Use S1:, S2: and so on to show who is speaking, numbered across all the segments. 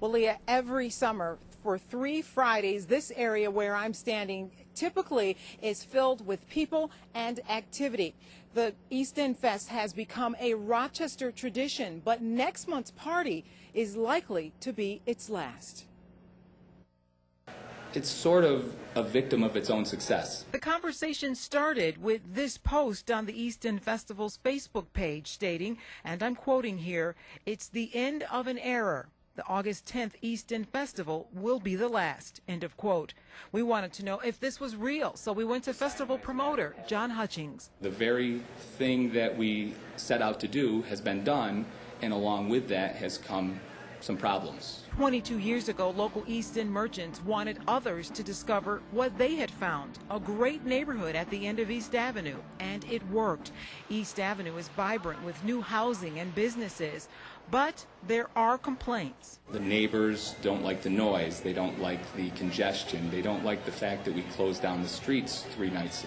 S1: Well, Leah, every summer for 3 Fridays, this area where I'm standing typically is filled with people and activity. The East End Fest has become a Rochester tradition, but next month's party is likely to be its last.
S2: It's sort of a victim of its own success.
S1: The conversation started with this post on the East End Festival's Facebook page stating, and I'm quoting here, "It's the end of an era. The August 10th East End Festival will be the last," end of quote. We wanted to know if this was real, so we went to festival promoter John Hutchings.
S2: The very thing that we set out to do has been done, and along with that has come some problems.
S1: 22 years ago, local East End merchants wanted others to discover what they had found, a great neighborhood at the end of East Avenue, and it worked. East Avenue is vibrant with new housing and businesses, but there are complaints.
S2: The neighbors don't like the noise, they don't like the congestion, they don't like the fact that we close down the streets 3 nights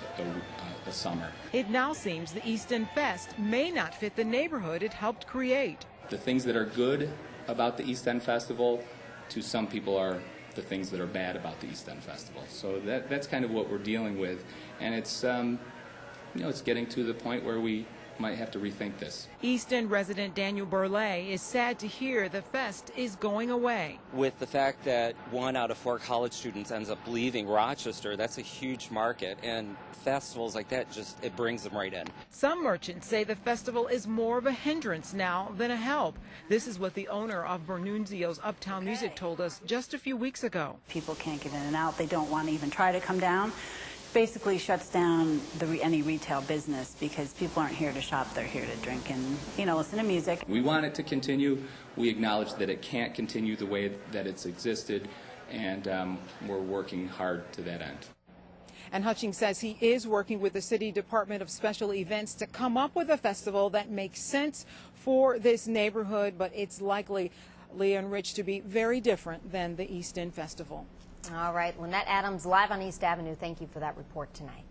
S2: a summer.
S1: It now seems the East End Fest may not fit the neighborhood it helped create.
S2: The things that are good about the East End Festival, to some people, are the things that are bad about the East End Festival. So that's kind of what we're dealing with, and it's it's getting to the point where we might have to rethink this.
S1: East End resident Daniel Burley is sad to hear the fest is going away.
S3: With the fact that 1 out of 4 college students ends up leaving Rochester, that's a huge market, and festivals like that it brings them right in.
S1: Some merchants say the festival is more of a hindrance now than a help. This is what the owner of Bernunzio's Uptown Music told us just a few weeks ago.
S4: People can't get in and out. They don't want to even try to come down. Basically shuts down any retail business because people aren't here to shop, they're here to drink and listen to music.
S2: We want it to continue. We acknowledge that it can't continue the way that it's existed, and we're working hard to that end.
S1: And Hutchings says he is working with the City Department of Special Events to come up with a festival that makes sense for this neighborhood, but it's likely, Leah and Rich, to be very different than the East End Festival.
S5: All right, Lynette Adams live on East Avenue. Thank you for that report tonight.